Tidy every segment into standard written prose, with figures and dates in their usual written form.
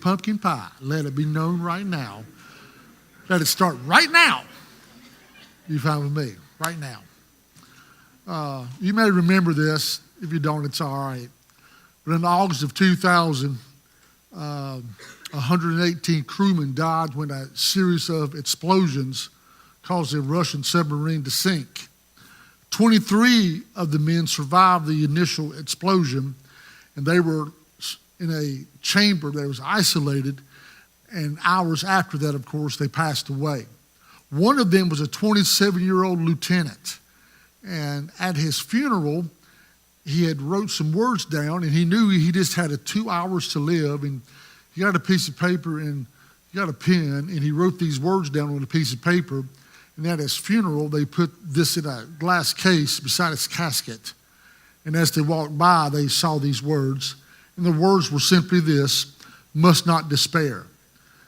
pumpkin pie. Let it be known right now. Let it start right now. You fine with me? Right now. You may remember this. If you don't, it's all right. But in August of 2000, 118 crewmen died when a series of explosions caused a Russian submarine to sink. 23 of the men survived the initial explosion, and they were in a chamber that was isolated, and hours after that, of course, they passed away. One of them was a 27-year-old lieutenant, and at his funeral, he had wrote some words down, and he knew he just had 2 hours to live, and he got a piece of paper and he got a pen, and he wrote these words down on a piece of paper. And at his funeral, they put this in a glass case beside his casket. And as they walked by, they saw these words. And the words were simply this: must not despair.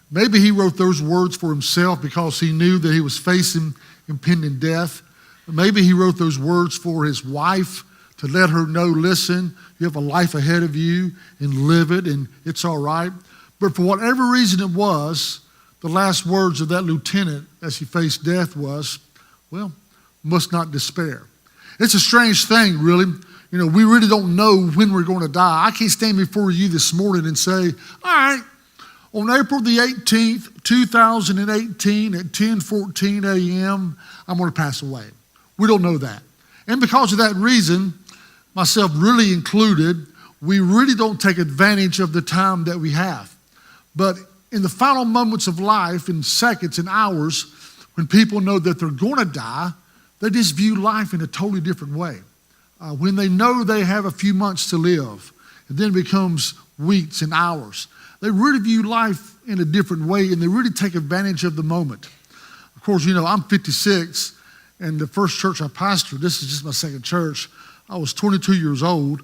Maybe he wrote those words for himself because he knew that he was facing impending death. Maybe he wrote those words for his wife to let her know, listen, you have a life ahead of you and live it, and it's all right. But for whatever reason it was, the last words of that lieutenant as he faced death was, well, must not despair. It's a strange thing, really. You know, we really don't know when we're going to die. I can't stand before you this morning and say, all right, on April the 18th, 2018 at 10:14 a.m., I'm going to pass away. We don't know that. And because of that reason, myself really included, we really don't take advantage of the time that we have. But in the final moments of life, in seconds and hours, when people know that they're going to die, they just view life in a totally different way. When they know they have a few months to live, and then it becomes weeks and hours, they really view life in a different way, and they really take advantage of the moment. Of course, you know, I'm 56, and the first church I pastored, this is just my second church, I was 22 years old.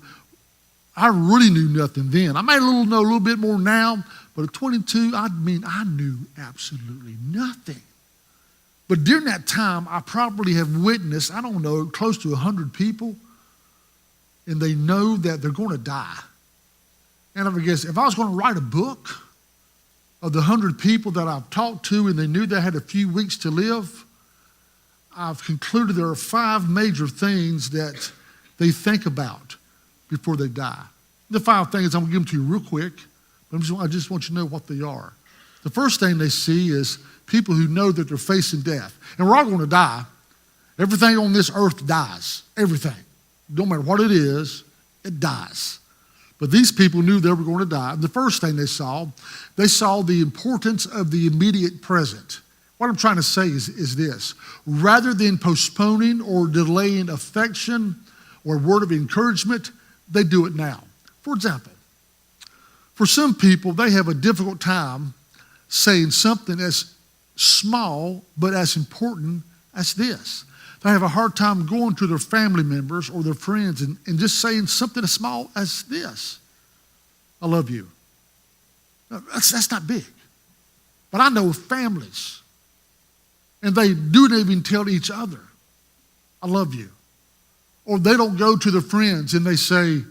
I really knew nothing then. I may know a little bit more now, but at 22, I knew absolutely nothing. But during that time, I probably have witnessed, I don't know, close to 100 people, and they know that they're going to die. And I guess if I was going to write a book of the 100 people that I've talked to and they knew they had a few weeks to live, I've concluded there are 5 major things that they think about before they die. The 5 things, I'm going to give them to you real quick, but I just want you to know what they are. The first thing they see is people who know that they're facing death. And we're all going to die. Everything on this earth dies. Everything. No matter what it is, it dies. But these people knew they were going to die. And the first thing they saw the importance of the immediate present. What I'm trying to say is this. Rather than postponing or delaying affection or a word of encouragement, they do it now. For example, for some people, they have a difficult time saying something as small but as important as this. They have a hard time going to their family members or their friends and just saying something as small as this. I love you. Now, that's not big. But I know families, and they don't even tell each other, I love you. Or they don't go to their friends and they say,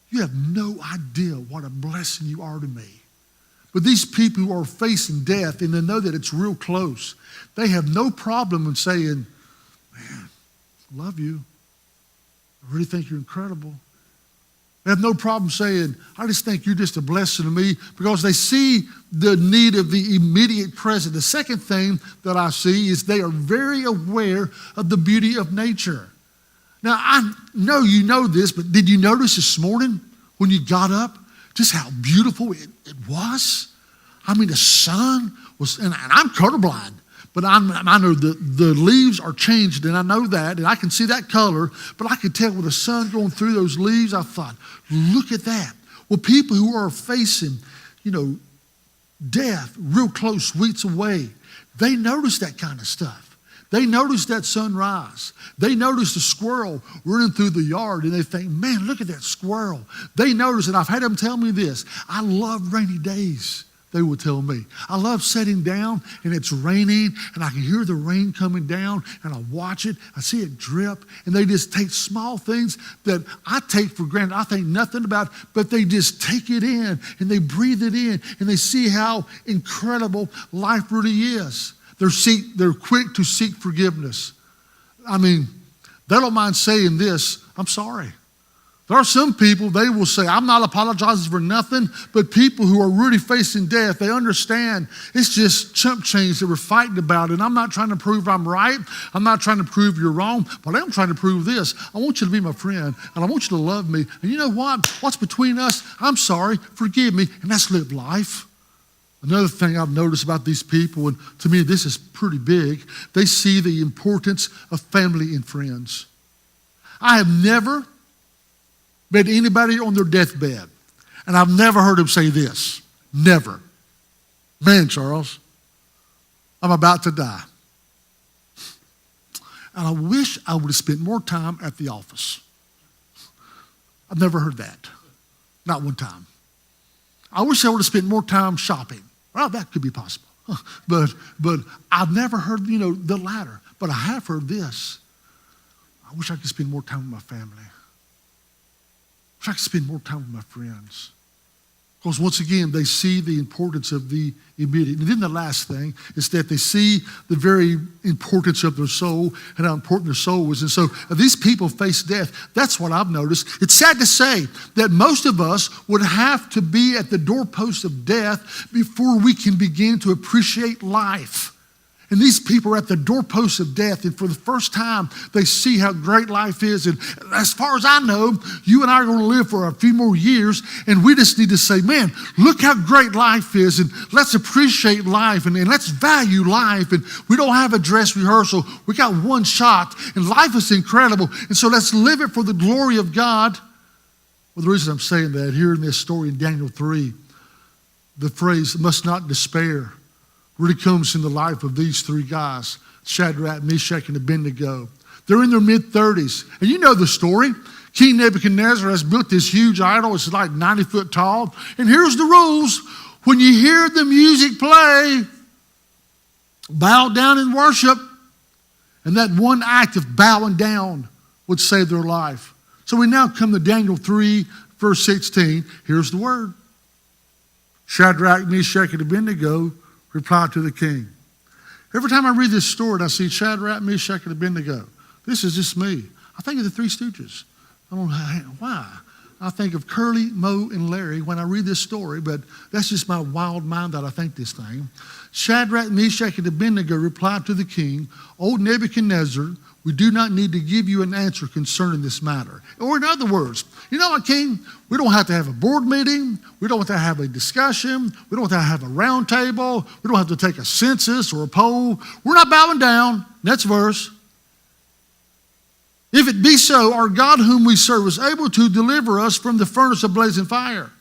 you have no idea what a blessing you are to me. But these people who are facing death and they know that it's real close, they have no problem in saying, man, I love you. I really think you're incredible. They have no problem saying, I just think you're just a blessing to me, because they see the need of the immediate present. The second thing that I see is they are very aware of the beauty of nature. Now, I know you know this, but did you notice this morning when you got up just how beautiful it was? I mean, the sun was, and I'm colorblind, but I know the leaves are changed, and I know that, and I can see that color, but I could tell with the sun going through those leaves, I thought, look at that. Well, people who are facing, death real close, weeks away, they notice that kind of stuff. They notice that sunrise. They notice the squirrel running through the yard, and they think, man, look at that squirrel. They notice, and I've had them tell me this, I love rainy days. they will tell me. I love sitting down and it's raining and I can hear the rain coming down and I watch it. I see it drip and they just take small things that I take for granted. I think nothing about, but they just take it in and they breathe it in and they see how incredible life really is. They're quick to seek forgiveness. I mean, they don't mind saying this, I'm sorry. There are some people, they will say, I'm not apologizing for nothing, but people who are really facing death, they understand it's just chump change that we're fighting about, and I'm not trying to prove I'm right. I'm not trying to prove you're wrong, but I'm trying to prove this. I want you to be my friend, and I want you to love me. And you know what? What's between us? I'm sorry, forgive me, and let's live life. Another thing I've noticed about these people, and to me this is pretty big, they see the importance of family and friends. I have never met anybody on their deathbed, and I've never heard them say this. Never. Man, Charles, I'm about to die. And I wish I would have spent more time at the office. I've never heard that. Not one time. I wish I would have spent more time shopping. Well, that could be possible. But I've never heard, the latter. But I have heard this. I wish I could spend more time with my family. I wish I could spend more time with my friends. Because once again, they see the importance of the immediate. And then the last thing is that they see the very importance of their soul and how important their soul is. And so these people face death. That's what I've noticed. It's sad to say that most of us would have to be at the doorpost of death before we can begin to appreciate life. And these people are at the doorpost of death, and for the first time, they see how great life is. And as far as I know, you and I are going to live for a few more years, and we just need to say, man, look how great life is, and let's appreciate life, and let's value life. And we don't have a dress rehearsal. We got one shot, and life is incredible. And so let's live it for the glory of God. Well, the reason I'm saying that, here in this story in Daniel 3, the phrase, must not despair, really comes in the life of these three guys, Shadrach, Meshach, and Abednego. They're in their mid-30s. And you know the story. King Nebuchadnezzar has built this huge idol. It's like 90 foot tall. And here's the rules. When you hear the music play, bow down and worship. And that one act of bowing down would save their life. So we now come to Daniel 3, verse 16. Here's the word. Shadrach, Meshach, and Abednego replied to the king. Every time I read this story and I see Shadrach, Meshach, and Abednego, this is just me. I think of the Three Stooges. I don't know why. I think of Curly, Moe, and Larry when I read this story, but that's just my wild mind that I think this thing. Shadrach, Meshach, and Abednego replied to the king, O Nebuchadnezzar, we do not need to give you an answer concerning this matter. Or in other words, you know what, king? We don't have to have a board meeting. We don't have to have a discussion. We don't have to have a round table. We don't have to take a census or a poll. We're not bowing down. Next verse. If it be so, our God whom we serve is able to deliver us from the furnace of blazing fire.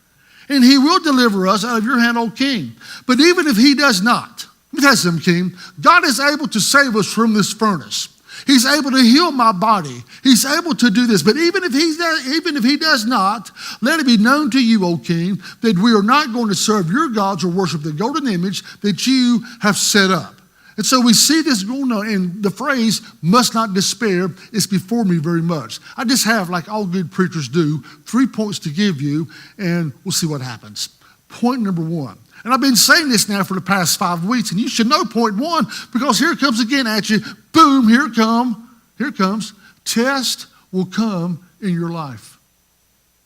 And he will deliver us out of your hand, O king. But even if he does not, let me tell you something, king. God is able to save us from this furnace. He's able to heal my body. He's able to do this. But even if he does not, let it be known to you, O king, that we are not going to serve your gods or worship the golden image that you have set up. And so we see this going on, and the phrase, must not despair, is before me very much. I just have, like all good preachers do, 3 points to give you, and we'll see what happens. Point number one. And I've been saying this now for the past 5 weeks, and you should know point one, because here it comes again at you. Boom, here it comes. Test will come in your life.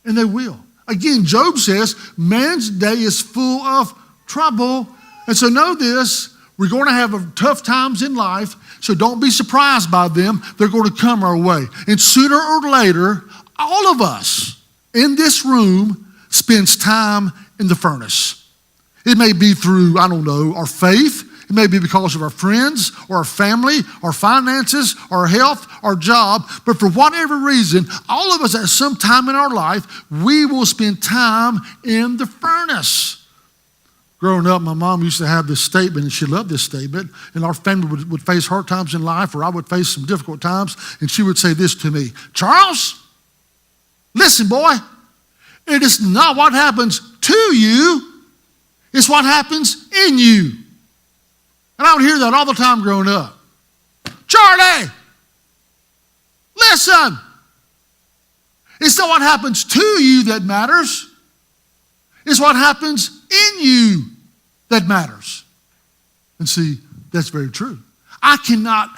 And they will. Again, Job says, man's day is full of trouble. And so know this, we're going to have tough times in life, so don't be surprised by them. They're going to come our way. And sooner or later, all of us in this room spends time in the furnace. It may be through, our faith. It may be because of our friends or our family, our finances, our health, our job. But for whatever reason, all of us at some time in our life, we will spend time in the furnace. Growing up, my mom used to have this statement, and she loved this statement, and our family would face hard times in life, or I would face some difficult times, and she would say this to me, Charles, listen, boy, it is not what happens to you, It's what happens in you. And I would hear that all the time growing up. Charlie, listen. It's not what happens to you that matters. It's what happens in you that matters. And see, that's very true. I cannot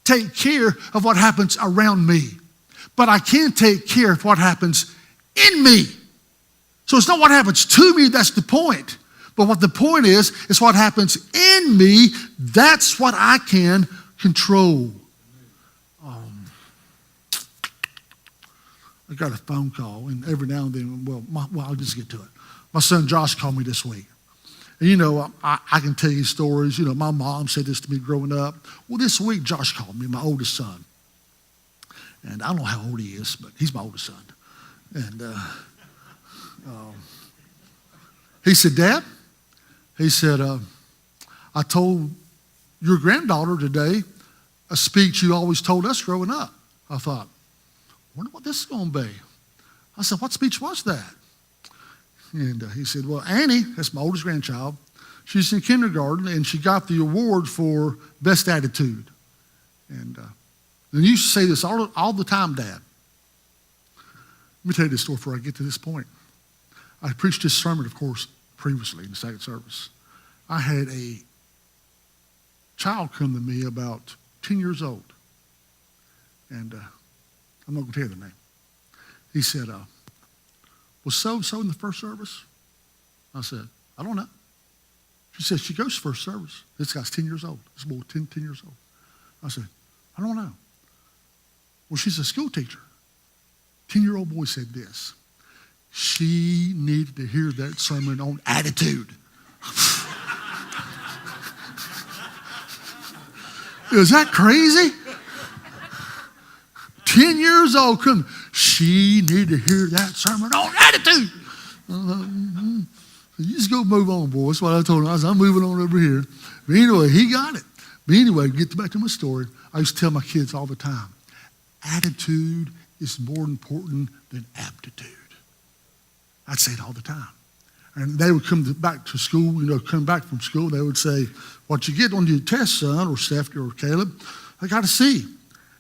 take care of what happens around me, but I can take care of what happens in me. So it's not what happens to me, that's the point. But what the point is what happens in me, that's what I can control. I got a phone call, and every now and then, I'll just get to it. My son Josh called me this week. And you know, I can tell you stories. You know, my mom said this to me growing up. Well, this week Josh called me, my oldest son. And I don't know how old he is, but he's my oldest son. And he said, Dad, he said, I told your granddaughter today a speech you always told us growing up. I thought, I wonder what this is going to be. I said, what speech was that? And he said, well, Annie, that's my oldest grandchild, she's in kindergarten, and she got the award for best attitude. And you used to say this all the time, Dad. Let me tell you this story before I get to this point. I preached this sermon, of course, previously in the second service. I had a child come to me about 10 years old. And I'm not going to tell you the name. He said, was so-and-so in the first service? I said, I don't know. She said, she goes to first service. This guy's 10 years old. This boy, 10 years old. I said, I don't know. Well, she's a school teacher. 10-year-old boy said this. She needed to hear that sermon on attitude. Is that crazy? 10 years old, she needed to hear that sermon on attitude. You just go move on, boy. That's what I told him. I said, I'm moving on over here. But anyway, he got it. But anyway, get back to my story. I used to tell my kids all the time, attitude is more important than aptitude. I'd say it all the time. And they would come back to school, come back from school, they would say, what you get on your test, son, or Stephanie, or Caleb, I got a C.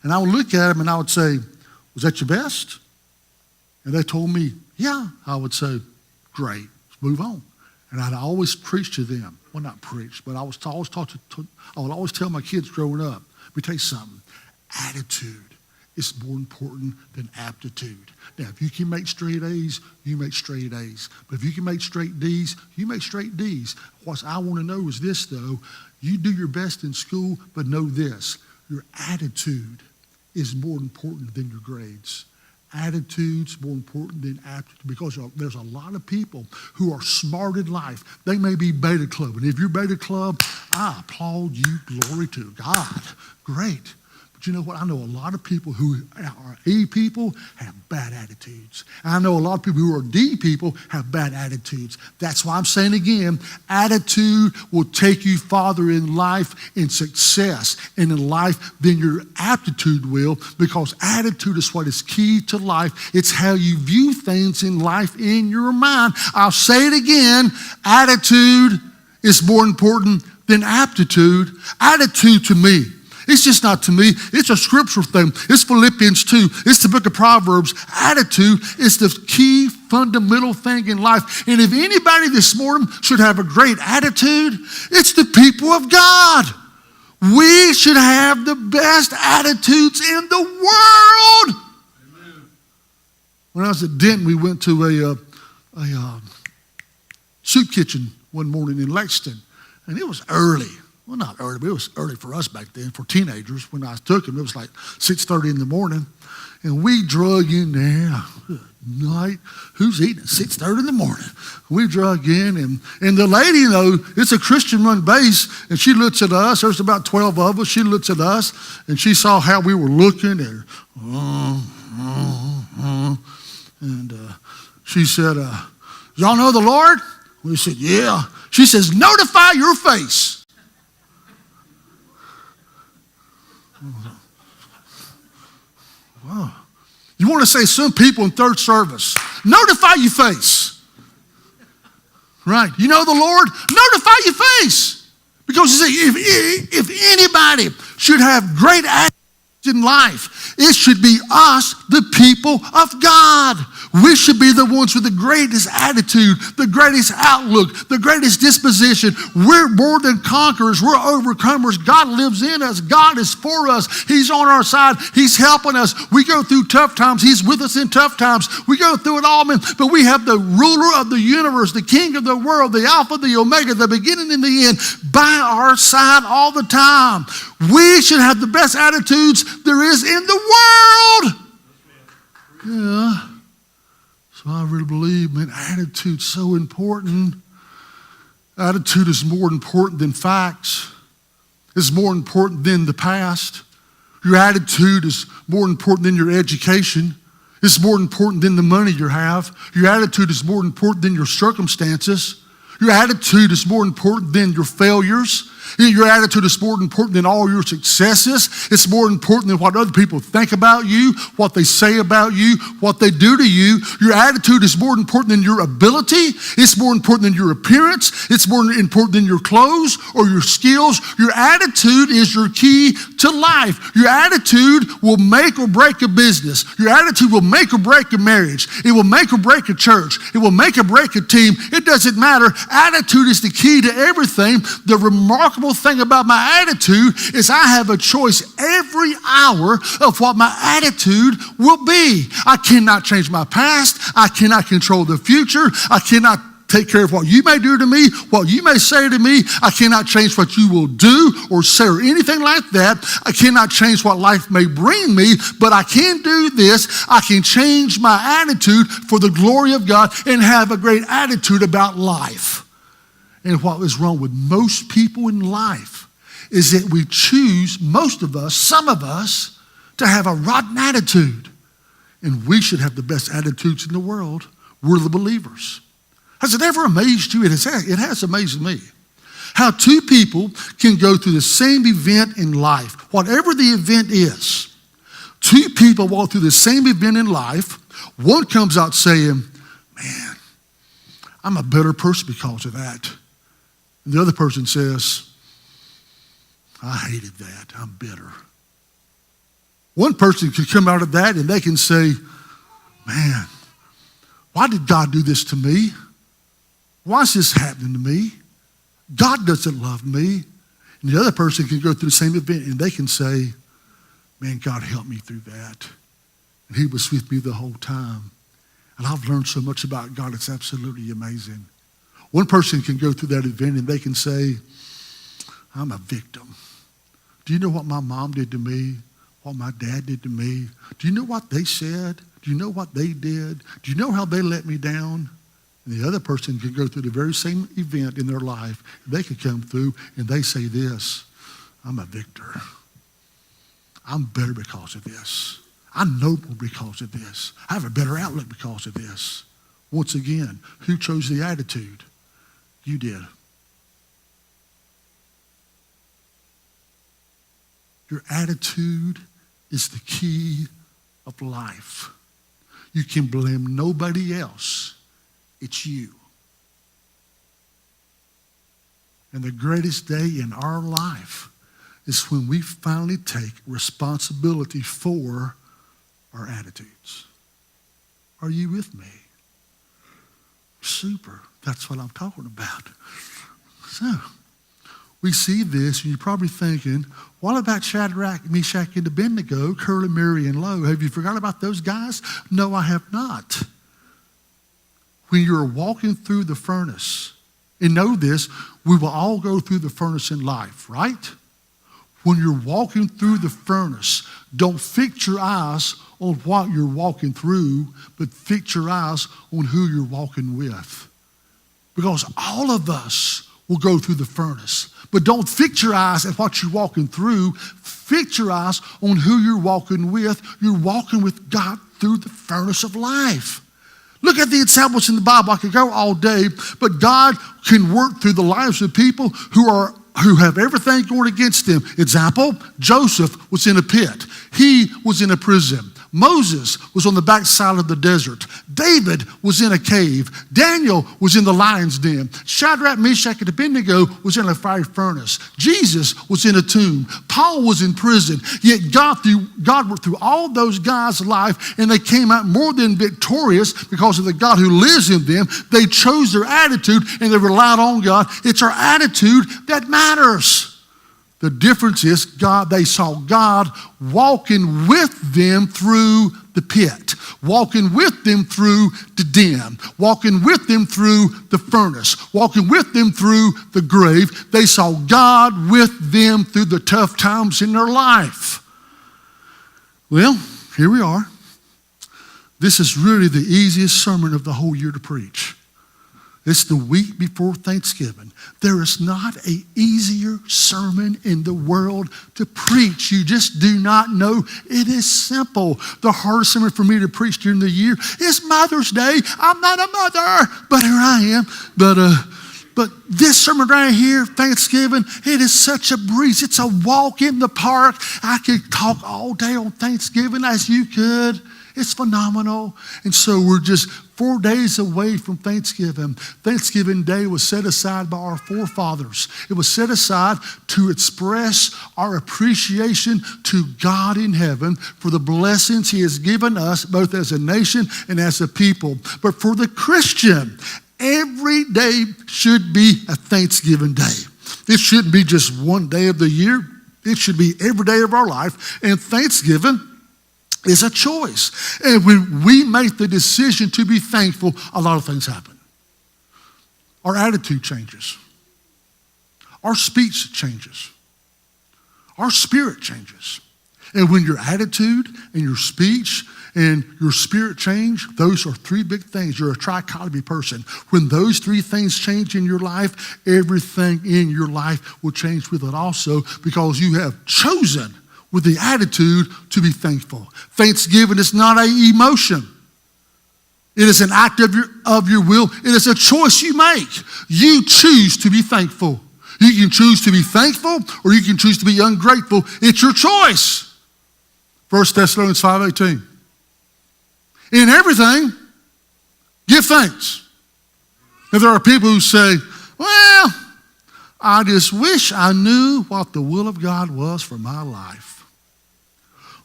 And I would look at them and I would say, was that your best? And they told me, yeah. I would say, great, let's move on. And I'd always preach to them. Well, not preach, but I would always tell my kids growing up, let me tell you something, attitude is more important than aptitude. Now, if you can make straight A's, you make straight A's. But if you can make straight D's, you make straight D's. What I want to know is this, though. You do your best in school, but know this. Your attitude is more important than your grades. Attitude's more important than aptitude because there's a lot of people who are smart in life. They may be beta club. And if you're beta club, I applaud you. Glory to God. Great. But you know what? I know a lot of people who are A people have bad attitudes. And I know a lot of people who are D people have bad attitudes. That's why I'm saying again, attitude will take you farther in life in success and in life than your aptitude will, because attitude is what is key to life. It's how you view things in life in your mind. I'll say it again, attitude is more important than aptitude. Attitude to me, it's just not to me. It's a scriptural thing. It's Philippians 2. It's the book of Proverbs. Attitude is the key fundamental thing in life. And if anybody this morning should have a great attitude, it's the people of God. We should have the best attitudes in the world. Amen. When I was at Denton, we went to a soup kitchen one morning in Lexington, and it was early. Well, not early, but it was early for us back then, for teenagers. When I took them, it was like 6:30 in the morning. And we drug in there. Good night. Who's eating at 6:30 in the morning? We drug in, and the lady, it's a Christian-run base, and she looks at us. There's about 12 of us. She looks at us, and she saw how we were looking, and she said, y'all know the Lord? We said, yeah. She says, notify your face. Wow. You want to say some people in third service, notify your face. Right. You know the Lord? Notify your face. Because you see, if anybody should have great attitudes in life, it should be us, the people of God. We should be the ones with the greatest attitude, the greatest outlook, the greatest disposition. We're more than conquerors. We're overcomers. God lives in us. God is for us. He's on our side. He's helping us. We go through tough times. He's with us in tough times. We go through it all, man. But we have the ruler of the universe, the king of the world, the Alpha, the Omega, the beginning and the end, by our side all the time. We should have the best attitudes there is in the world. Yeah. So I really believe, man, attitude's so important. Attitude is more important than facts. It's more important than the past. Your attitude is more important than your education. It's more important than the money you have. Your attitude is more important than your circumstances. Your attitude is more important than your failures. Your attitude is more important than all your successes. It's more important than what other people think about you, what they say about you, what they do to you. Your attitude is more important than your ability. It's more important than your appearance. It's more important than your clothes or your skills. Your attitude is your key to life. Your attitude will make or break a business. Your attitude will make or break a marriage. It will make or break a church. It will make or break a team. It doesn't matter. Attitude is the key to everything. The remarkable thing about my attitude is I have a choice every hour of what my attitude will be. I cannot change my past. I cannot control the future. I cannot take care of what you may do to me, what you may say to me. I cannot change what you will do or say or anything like that. I cannot change what life may bring me, but I can do this. I can change my attitude for the glory of God and have a great attitude about life. And what is wrong with most people in life is that we choose, most of us, some of us, to have a rotten attitude. And we should have the best attitudes in the world. We're the believers. Has it ever amazed you? It has amazed me. How two people can go through the same event in life, whatever the event is. Two people walk through the same event in life. One comes out saying, man, I'm a better person because of that. And the other person says, I hated that. I'm bitter. One person could come out of that and they can say, man, why did God do this to me? Why is this happening to me? God doesn't love me. And the other person can go through the same event and they can say, man, God helped me through that. And he was with me the whole time. And I've learned so much about God. It's absolutely amazing. One person can go through that event and they can say, I'm a victim. Do you know what my mom did to me? What my dad did to me? Do you know what they said? Do you know what they did? Do you know how they let me down? And the other person can go through the very same event in their life. They can come through and they say this, I'm a victor. I'm better because of this. I'm noble because of this. I have a better outlook because of this. Once again, who chose the attitude? You did. Your attitude is the key of life. You can blame nobody else. It's you. And the greatest day in our life is when we finally take responsibility for our attitudes. Are you with me? Super. That's what I'm talking about. So, we see this, and you're probably thinking, what about Shadrach, Meshach, and Abednego, Curly, Mary, and Lo? Have you forgotten about those guys? No, I have not. When you're walking through the furnace, and know this, we will all go through the furnace in life, right? When you're walking through the furnace, don't fix your eyes on what you're walking through, but fix your eyes on who you're walking with. Because all of us will go through the furnace. But don't fix your eyes at what you're walking through. Fix your eyes on who you're walking with. You're walking with God through the furnace of life. Look at the examples in the Bible. I could go all day, but God can work through the lives of people who have everything going against them. Example, Joseph was in a pit. He was in a prison. Moses was on the backside of the desert. David was in a cave. Daniel was in the lion's den. Shadrach, Meshach, and Abednego was in a fiery furnace. Jesus was in a tomb. Paul was in prison. Yet God worked through all those guys' life, and they came out more than victorious because of the God who lives in them. They chose their attitude, and they relied on God. It's our attitude that matters. The difference is they saw God walking with them through the pit, walking with them through the den, walking with them through the furnace, walking with them through the grave. They saw God with them through the tough times in their life. Well, here we are. This is really the easiest sermon of the whole year to preach. It's the week before Thanksgiving. There is not an easier sermon in the world to preach. You just do not know. It is simple. The hardest sermon for me to preach during the year is Mother's Day. I'm not a mother, but here I am. But this sermon right here, Thanksgiving, it is such a breeze. It's a walk in the park. I could talk all day on Thanksgiving as you could. It's phenomenal. And so we're just 4 days away from Thanksgiving. Thanksgiving Day was set aside by our forefathers. It was set aside to express our appreciation to God in heaven for the blessings he has given us, both as a nation and as a people. But for the Christian, every day should be a Thanksgiving day. It shouldn't be just one day of the year. It should be every day of our life. And Thanksgiving is a choice. And when we make the decision to be thankful, a lot of things happen. Our attitude changes. Our speech changes. Our spirit changes. And when your attitude and your speech and your spirit change, those are three big things. You're a trichotomy person. When those three things change in your life, everything in your life will change with it also, because you have chosen with the attitude to be thankful. Thanksgiving is not an emotion. It is an act of your will. It is a choice you make. You choose to be thankful. You can choose to be thankful, or you can choose to be ungrateful. It's your choice. 1 Thessalonians 5:18. In everything, give thanks. If there are people who say, well, I just wish I knew what the will of God was for my life.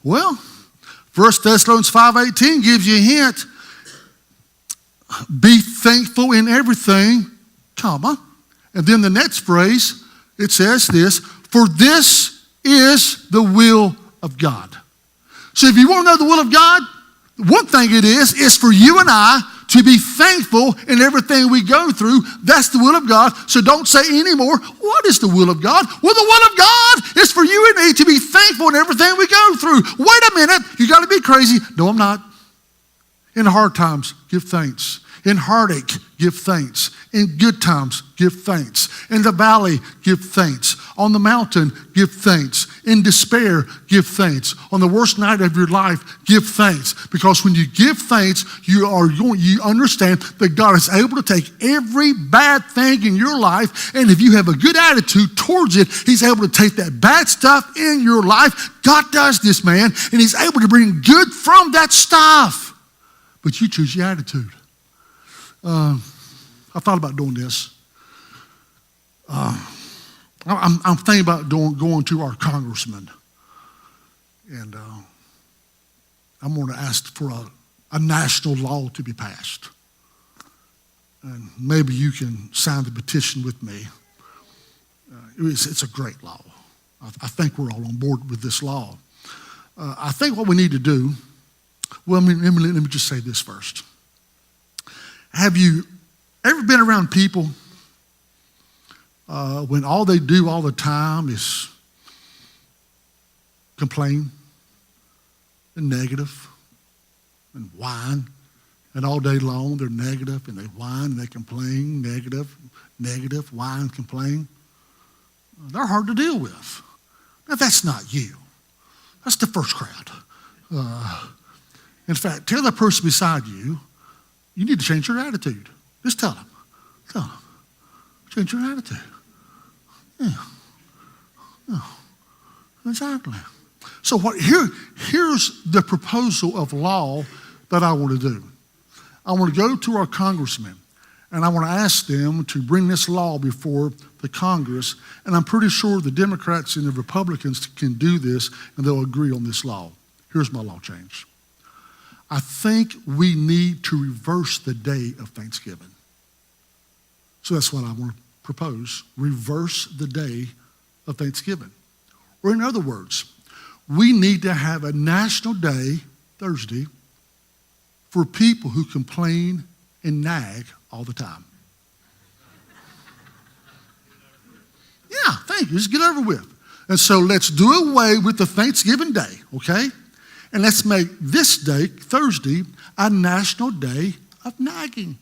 Well, 1 Thessalonians 5:18 gives you a hint. Be thankful in everything, comma. And then the next phrase, it says this, for this is the will of God. So if you want to know the will of God, one thing it is for you and I to be thankful in everything we go through. That's the will of God. So don't say anymore, what is the will of God? Well, the will of God is for you and me to be thankful in everything we go through. Wait a minute, you got to be crazy. No, I'm not. In hard times, give thanks. In heartache, give thanks. In good times, give thanks. In the valley, give thanks. On the mountain, give thanks. In despair, give thanks. On the worst night of your life, give thanks. Because when you give thanks, you understand that God is able to take every bad thing in your life, and if you have a good attitude towards it, he's able to take that bad stuff in your life. God does this, man, and he's able to bring good from that stuff. But you choose your attitude. I thought about doing this. I'm thinking about going to our congressman, and I'm going to ask for a national law to be passed. And maybe you can sign the petition with me. It's a great law. I think we're all on board with this law. I think what we need to do, well, let me just say this first. Have you ever been around people when all they do all the time is complain and negative and whine, and all day long they're negative and they whine and they complain, negative, whine, complain? They're hard to deal with. Now, that's not you. That's the first crowd. In fact, tell the person beside you, you need to change your attitude. Just tell them. Change your attitude. Yeah. Exactly. So here's the proposal of law that I want to do. I want to go to our congressmen, and I want to ask them to bring this law before the Congress, and I'm pretty sure the Democrats and the Republicans can do this, and they'll agree on this law. Here's my law change. I think we need to reverse the day of Thanksgiving. So that's what I want to propose. Reverse the day of Thanksgiving. Or in other words, we need to have a national day, Thursday, for people who complain and nag all the time. Yeah, thank you. Just get over with. And so let's do away with the Thanksgiving day, okay? And let's make this day, Thursday, a national day of nagging,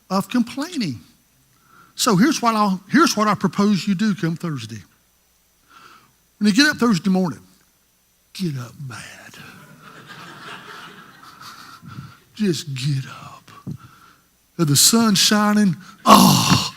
of complaining. So here's what I propose you do come Thursday. When you get up Thursday morning, get up mad. Just get up. The sun's shining. Oh,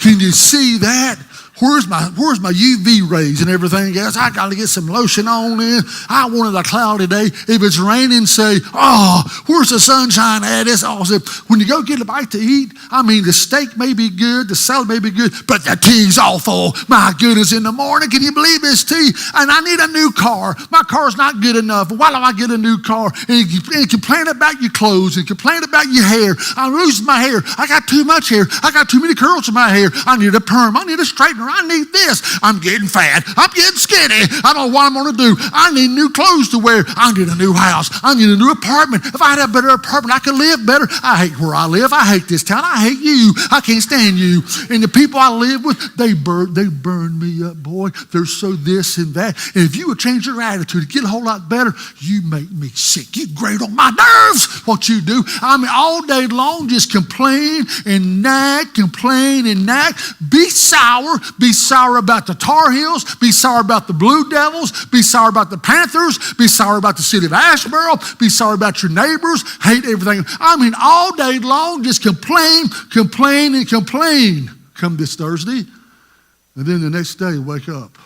can you see that? Where's my UV rays and everything else? I got to get some lotion on in. I wanted a cloudy day. If it's raining, say, oh, where's the sunshine at? It's awesome. When you go get a bite to eat, I mean, the steak may be good, the salad may be good, but the tea's awful. My goodness, in the morning, can you believe this tea? And I need a new car. My car's not good enough. Why don't I get a new car? And you complain about your clothes and complain about your hair. I'm losing my hair. I got too much hair. I got too many curls in my hair. I need a perm. I need a straightener. I need this. I'm getting fat. I'm getting skinny. I don't know what I'm going to do. I need new clothes to wear. I need a new house. I need a new apartment. If I had a better apartment, I could live better. I hate where I live. I hate this town. I hate you. I can't stand you. And the people I live with, they burn me up, boy. They're so this and that. And if you would change your attitude to get a whole lot better, you make me sick. You grate on my nerves, what you do. I mean, all day long, just complain and nag, complain and nag. Be sour about the Tar Heels, be sour about the Blue Devils, be sour about the Panthers, be sour about the city of Asheboro, be sour about your neighbors, hate everything. I mean, all day long, just complain, and complain. Come this Thursday, and then the next day, wake up.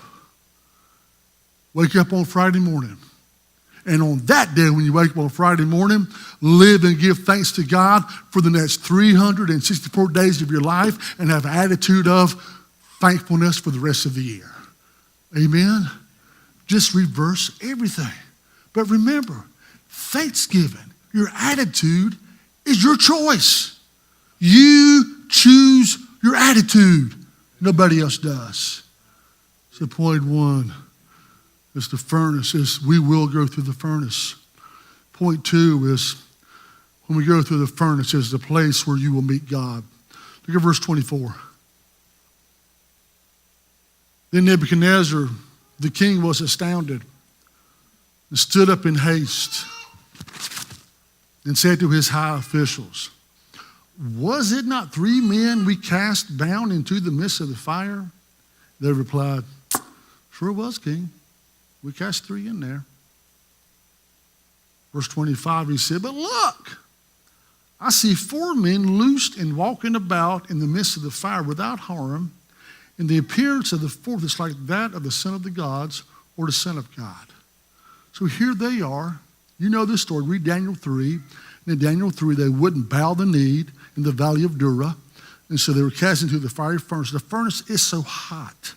Wake up on Friday morning. And on that day, when you wake up on Friday morning, live and give thanks to God for the next 364 days of your life and have an attitude of thankfulness for the rest of the year. Amen? Just reverse everything. But remember, Thanksgiving, your attitude is your choice. You choose your attitude. Nobody else does. So point one is the furnace. We will go through the furnace. Point two is when we go through the furnace is the place where you will meet God. Look at verse 24. Then Nebuchadnezzar, the king, was astounded and stood up in haste and said to his high officials, was it not 3 men we cast bound into the midst of the fire? They replied, sure was, king. We cast 3 in there. Verse 25, he said, but look, I see 4 men loosed and walking about in the midst of the fire without harm. And the appearance of the 4th is like that of the Son of the gods or the Son of God. So here they are. You know this story. Read Daniel 3. And in Daniel 3, they wouldn't bow the knee in the valley of Dura. And so they were cast into the fiery furnace. The furnace is so hot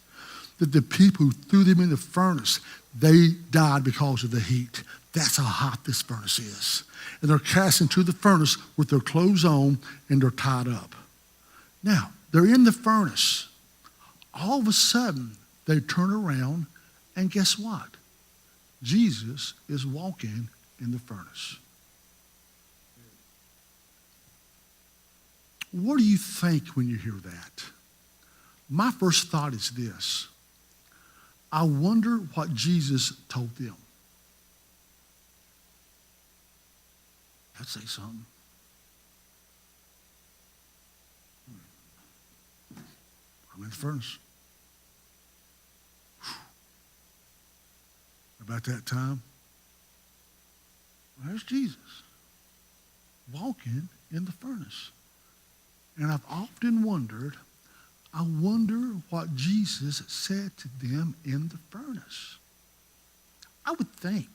that the people who threw them in the furnace, they died because of the heat. That's how hot this furnace is. And they're cast into the furnace with their clothes on and they're tied up. Now, they're in the furnace. All of a sudden, they turn around, and guess what? Jesus is walking in the furnace. What do you think when you hear that? My first thought is this. I wonder what Jesus told them. I'd say something. I'm in the furnace. About that time, there's Jesus walking in the furnace. And I've often wondered, I wonder what Jesus said to them in the furnace. I would think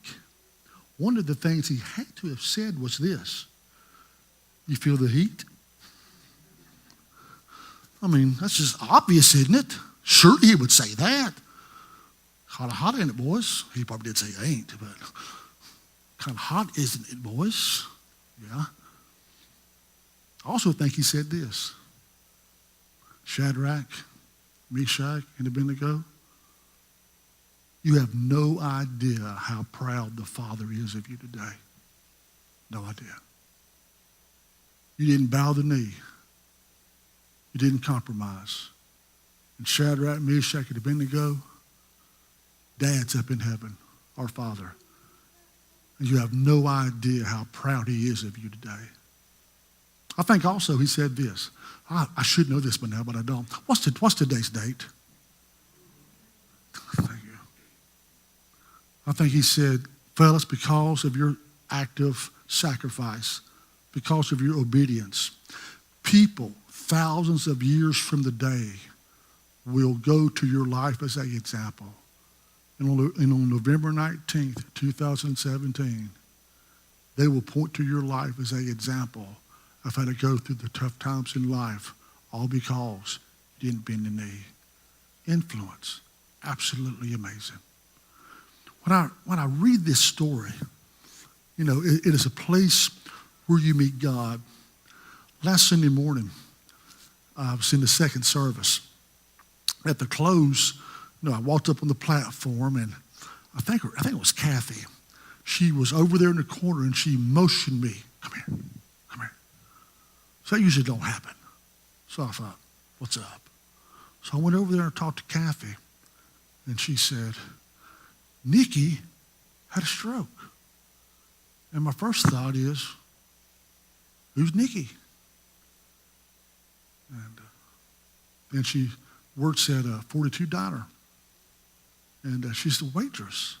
one of the things he had to have said was this: "You feel the heat?" I mean, that's just obvious, isn't it? Surely he would say that. Kind of hot, ain't it, boys? He probably did say ain't, but kind of hot, isn't it, boys? Yeah. I also think he said this: Shadrach, Meshach, and Abednego, you have no idea how proud the Father is of you today. No idea. You didn't bow the knee. You didn't compromise. And Shadrach, Meshach, and Abednego, Dad's up in heaven, our Father. And you have no idea how proud he is of you today. I think also he said this. I should know this by now, but I don't. What's today's date? Thank you. I think he said, fellas, because of your act of sacrifice, because of your obedience, people thousands of years from the day will go to your life as an example. And on November 19th, 2017, they will point to your life as an example of how to go through the tough times in life, all because you didn't bend the knee. Influence, absolutely amazing. When I read this story, you know, it is a place where you meet God. Last Sunday morning, I was in the second service. At the close, you know, I walked up on the platform, and I think it was Kathy. She was over there in the corner, and she motioned me, come here, come here. So that usually don't happen. So I thought, what's up? So I went over there and talked to Kathy, and she said, Nikki had a stroke. And my first thought is, who's Nikki? And then she works at a 42 Diner. And she's the waitress.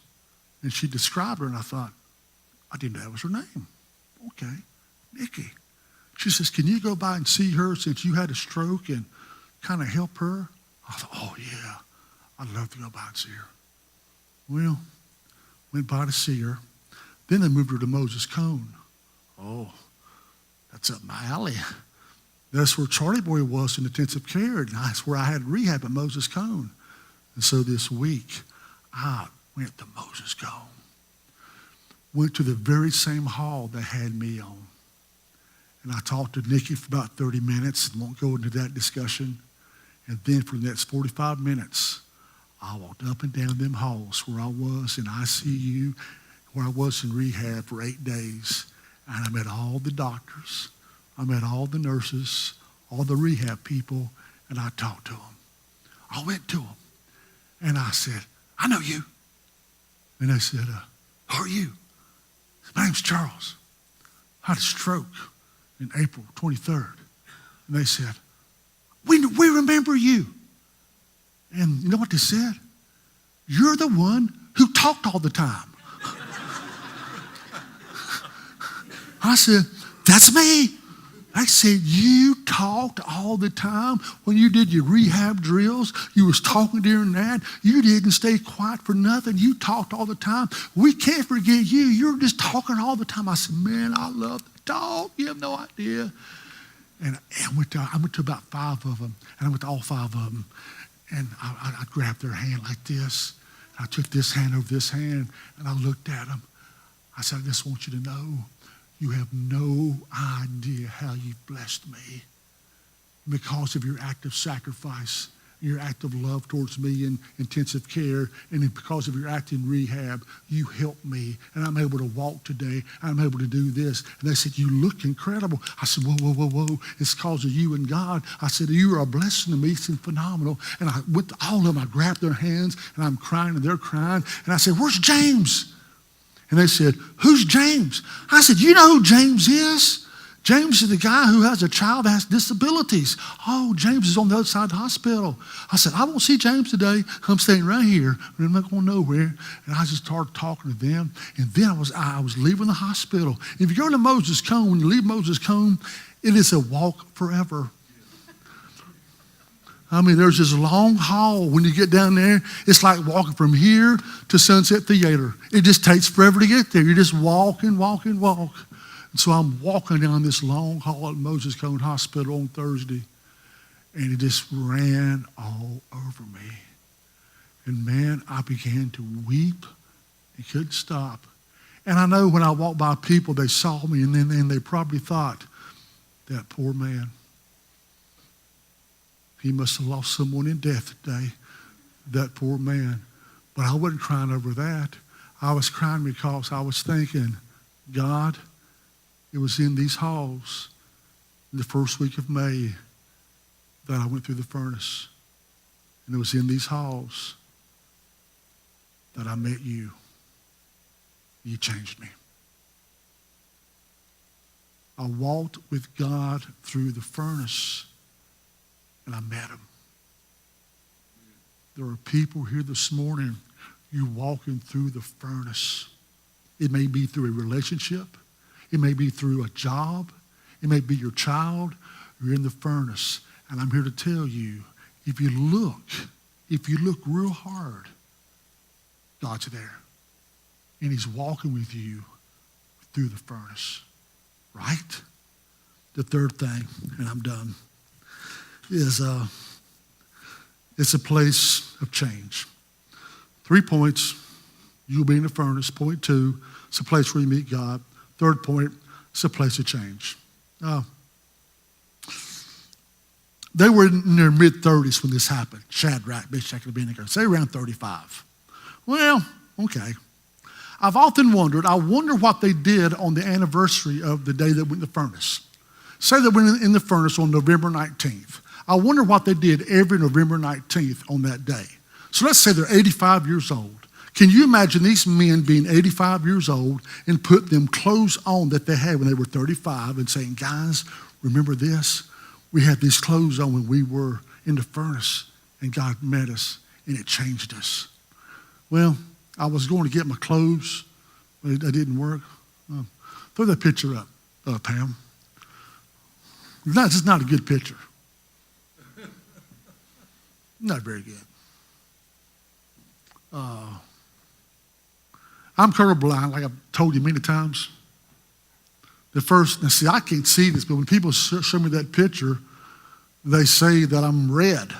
And she described her, and I thought, I didn't know that was her name. Okay, Nikki. She says, can you go by and see her since you had a stroke and kind of help her? I thought, oh, yeah, I'd love to go by and see her. Well, went by to see her. Then they moved her to Moses Cone. Oh, that's up my alley. That's where Charlie Boy was in intensive care, and that's where I had rehab at Moses Cone. And so this week, I went to Moses Cone. Went to the very same hall they had me on. And I talked to Nikki for about 30 minutes, and won't go into that discussion. And then for the next 45 minutes, I walked up and down them halls where I was in ICU, where I was in rehab for 8 days. And I met all the doctors. I met all the nurses, all the rehab people, and I talked to them. I went to them, and I said, I know you. And they said, who are you? My name's Charles. I had a stroke in April 23rd. And they said, we remember you. And you know what they said? You're the one who talked all the time. I said, that's me. I said, you talked all the time when you did your rehab drills. You was talking during that. You didn't stay quiet for nothing. You talked all the time. We can't forget you. You're just talking all the time. I said, man, I love to talk. You have no idea. And I went to about 5 of them, and I went to all 5 of them. And I grabbed their hand like this. I took this hand over this hand, and I looked at them. I said, I just want you to know, you have no idea how you've blessed me because of your act of sacrifice, your act of love towards me in intensive care, and because of your act in rehab, you helped me, and I'm able to walk today. I'm able to do this. And they said, you look incredible. I said, whoa, whoa, whoa, whoa. It's because of you and God. I said, you are a blessing to me. It's phenomenal. And I went to all of them. I grabbed their hands, and I'm crying, and they're crying. And I said, where's James? And they said, who's James? I said, you know who James is? James is the guy who has a child that has disabilities. Oh, James is on the other side of the hospital. I said, I won't see James today. I'm staying right here. I'm not going nowhere. And I just started talking to them. And then I was leaving the hospital. If you go to Moses Cone, when you leave Moses Cone, it is a walk forever. I mean, there's this long hall. When you get down there, it's like walking from here to Sunset Theater. It just takes forever to get there. You're just walk. And so I'm walking down this long hall at Moses Cone Hospital on Thursday, and it just ran all over me. And man, I began to weep and couldn't stop. And I know when I walked by people, they saw me, and then they probably thought, that poor man. He must have lost someone in death today, that poor man. But I wasn't crying over that. I was crying because I was thinking, God, it was in these halls in the first week of May that I went through the furnace. And it was in these halls that I met you. You changed me. I walked with God through the furnace, and I met him. There are people here this morning, you're walking through the furnace. It may be through a relationship. It may be through a job. It may be your child. You're in the furnace. And I'm here to tell you, if you look real hard, God's there. And he's walking with you through the furnace. Right? The third thing, and I'm done, is it's a place of change. 3 points, you'll be in the furnace. Point 2, it's a place where you meet God. Third point, it's a place of change. They were in their mid-30s when this happened. Shadrach, Meshach, and Abednego. Say around 35. Well, okay. I've often wondered, I wonder what they did on the anniversary of the day that went in the furnace. Say they went in the furnace on November 19th. I wonder what they did every November 19th on that day. So let's say they're 85 years old. Can you imagine these men being 85 years old and put them clothes on that they had when they were 35 and saying, guys, remember this? We had these clothes on when we were in the furnace and God met us and it changed us. Well, I was going to get my clothes, but it didn't work. Throw that picture up, Pam. This is not a good picture. Not very good. I'm colorblind, like I've told you many times. Now see, I can't see this, but when people show me that picture, they say that I'm red.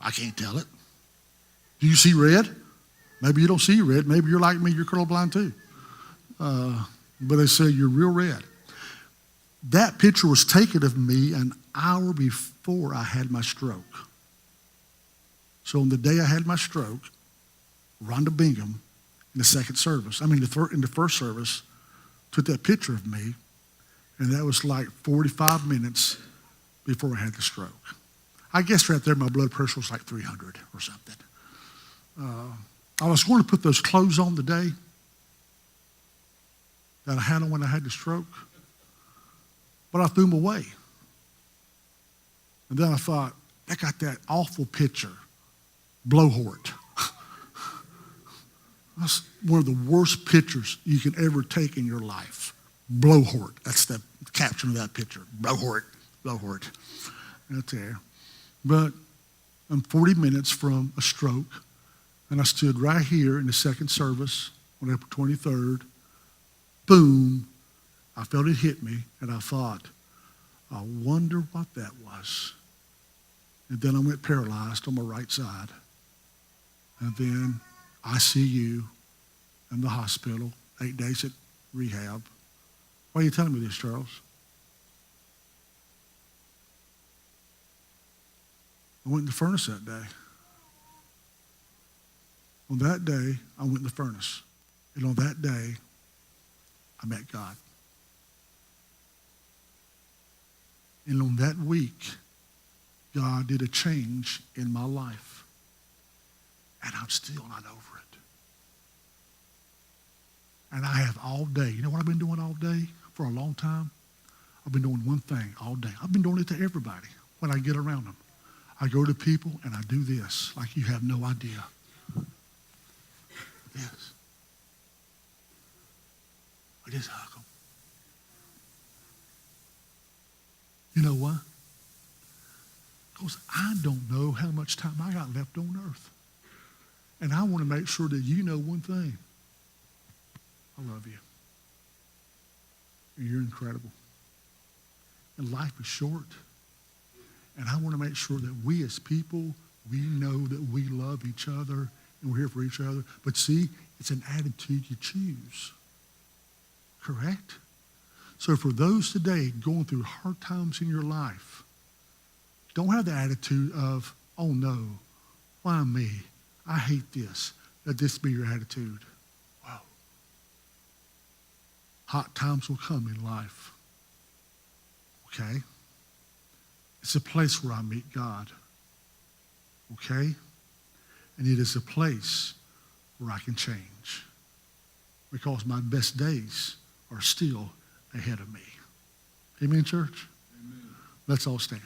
I can't tell it. Do you see red? Maybe you don't see red. Maybe you're like me, you're colorblind too. But they say you're real red. That picture was taken of me an hour before I had my stroke. So on the day I had my stroke, Rhonda Bingham, in the second service, in the first service, took that picture of me, and that was like 45 minutes before I had the stroke. I guess right there my blood pressure was like 300 or something. I was going to put those clothes on the day that I had on when I had the stroke, but I threw them away. And then I thought, I got that awful picture, blowhort. That's one of the worst pictures you can ever take in your life. Blowhort, that's the caption of that picture. Blowhort. That's there. But I'm 40 minutes from a stroke, and I stood right here in the second service on April 23rd. Boom, I felt it hit me, and I thought, I wonder what that was. And then I went paralyzed on my right side. And then ICU in the hospital, 8 days at rehab. Why are you telling me this, Charles? I went in the furnace that day. On that day, I went in the furnace. And on that day, I met God. And on that week, God did a change in my life. And I'm still not over it. And I have all day. You know what I've been doing all day for a long time? I've been doing one thing all day. I've been doing it to everybody when I get around them. I go to people and I do this like you have no idea. Yes. I just hug them. You know what? Because I don't know how much time I got left on earth. And I want to make sure that you know one thing. I love you. You're incredible. And life is short. And I want to make sure that we as people, we know that we love each other and we're here for each other. But see, it's an attitude you choose. Correct? So for those today going through hard times in your life, don't have the attitude of, oh no, why me? I hate this. Let this be your attitude. Wow. Hot times will come in life. Okay? It's a place where I meet God. Okay? And it is a place where I can change. Because my best days are still ahead of me. Amen, church? Amen. Let's all stand.